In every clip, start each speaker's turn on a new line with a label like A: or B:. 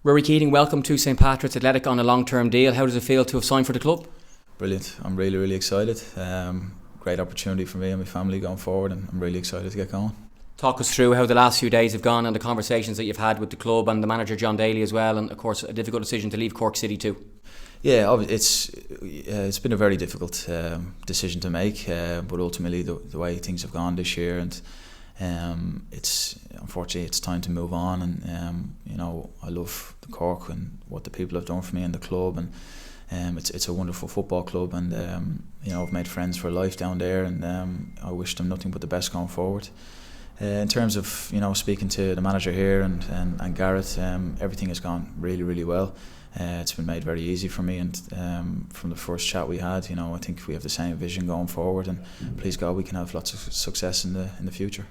A: Ruairi Keating, welcome to St Patrick's Athletic on a long-term deal. How does it feel to have signed for the club?
B: Brilliant. I'm really excited. Great opportunity for me and my family going forward, and I'm really excited to get going.
A: Talk us through how the last few days have gone and the conversations that you've had with the club and the manager John Daly as well, and of course a difficult decision to leave Cork City too.
B: Yeah, it's been a very difficult decision to make, but ultimately the way things have gone this year, and unfortunately it's time to move on. And I love the Cork and what the people have done for me and the club, and it's a wonderful football club, and I've made friends for life down there, and I wish them nothing but the best going forward. In terms of speaking to the manager here and Gareth, everything has gone really well. It's been made very easy for me, and from the first chat we had, I think we have the same vision going forward, and please God we can have lots of success in the future.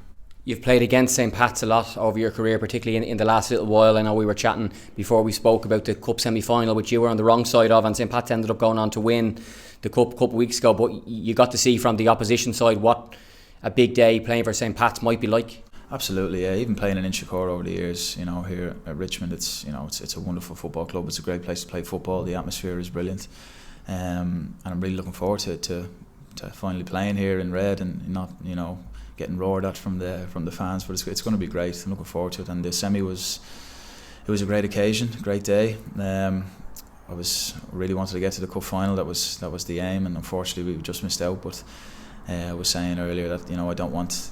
A: You've played against St Pat's a lot over your career, particularly in the last little while. I know we were chatting before we spoke about the Cup semi-final, which you were on the wrong side of, and St Pat's ended up going on to win the Cup a couple of weeks ago, but you got to see from the opposition side what a big day playing for St Pat's might be like.
B: Absolutely, yeah. Even playing in 𝗥𝘂𝗶𝗿 over the years, here at Richmond, it's a wonderful football club. It's a great place to play football. The atmosphere is brilliant, and I'm really looking forward to finally playing here in red and not getting roared at from the fans. But it's going to be great. I'm looking forward to it. And the semi was a great occasion, a great day. I really wanted to get to the cup final. That was the aim, and unfortunately we just missed out. But I was saying earlier that I don't want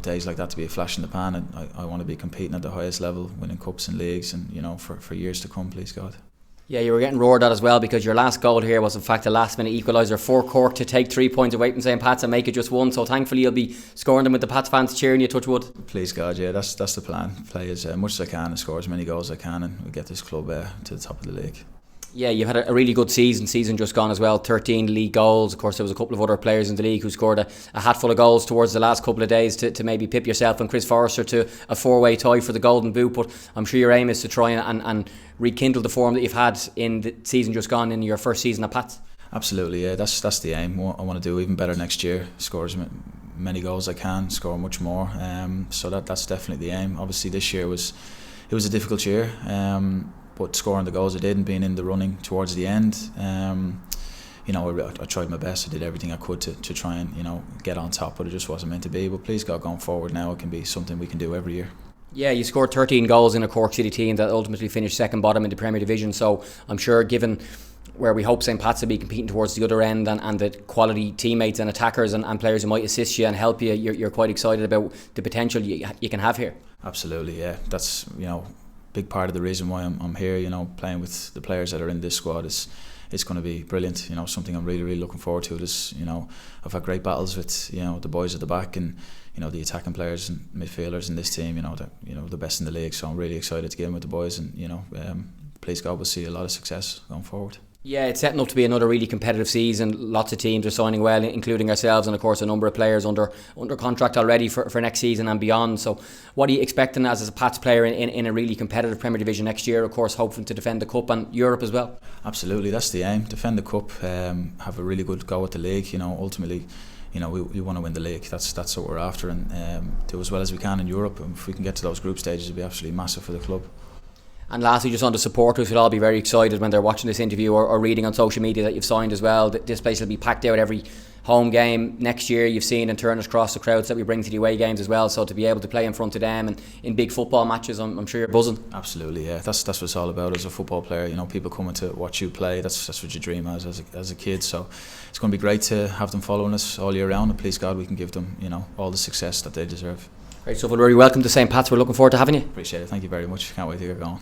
B: days like that to be a flash in the pan, and I want to be competing at the highest level, winning cups and leagues, and for years to come, please God.
A: Yeah, you were getting roared at as well, because your last goal here was in fact a last minute equaliser for Cork to take 3 points away from St Pat's and make it just one. So thankfully you'll be scoring them with the Pats fans cheering you, touch wood.
B: Please God, yeah, that's the plan. Play as much as I can and score as many goals as I can, and we'll get this club to the top of the league.
A: Yeah, you've had a really good season just gone as well. 13 league goals. Of course, there was a couple of other players in the league who scored a hatful of goals towards the last couple of days to maybe pip yourself and Chris Forrester to a 4-way tie for the Golden Boot. But I'm sure your aim is to try and rekindle the form that you've had in the season just gone in your first season at Pats.
B: Absolutely, yeah. That's the aim. I want to do even better next year. Score as many goals as I can. Score much more. So that's definitely the aim. Obviously, this year was a difficult year. But scoring the goals I did and being in the running towards the end, I tried my best. I did everything I could to try and get on top, but it just wasn't meant to be. But please God, going forward now, it can be something we can do every year.
A: Yeah, you scored 13 goals in a Cork City team that ultimately finished second bottom in the Premier Division. So I'm sure, given where we hope St Pat's will be competing towards the other end, and the quality teammates and attackers and players who might assist you and help you, you're quite excited about the potential you can have here.
B: Absolutely, yeah. That's big part of the reason why I'm here. Playing with the players that are in this squad it's going to be brilliant. Something I'm really looking forward to. I've had great battles with the boys at the back, and the attacking players and midfielders in this team. The best in the league. So I'm really excited to get in with the boys, and please God, we'll see a lot of success going forward.
A: Yeah, it's setting up to be another really competitive season. Lots of teams are signing well, including ourselves, and of course a number of players under contract already for next season and beyond. So what are you expecting as a Pats player in a really competitive Premier Division next year? Of course, hoping to defend the Cup and Europe as well.
B: Absolutely, that's the aim. Defend the Cup, have a really good go at the league. Ultimately, we want to win the league. That's what we're after, and do as well as we can in Europe. And if we can get to those group stages, it'll be absolutely massive for the club.
A: And lastly, just on the supporters, will all be very excited when they're watching this interview or reading on social media that you've signed as well. This place will be packed out every home game next year. You've seen in Turner's Cross the crowds that we bring to the away games as well. So to be able to play in front of them and in big football matches, I'm sure you're buzzing.
B: Absolutely, yeah. That's what it's all about as a football player. People coming to watch you play. That's what you dream as a kid. So it's going to be great to have them following us all year round. And please God, we can give them all the success that they deserve.
A: Great stuff. Well, very welcome to St Pat's. We're looking forward to having you.
B: Appreciate it. Thank you very much. Can't wait to get going.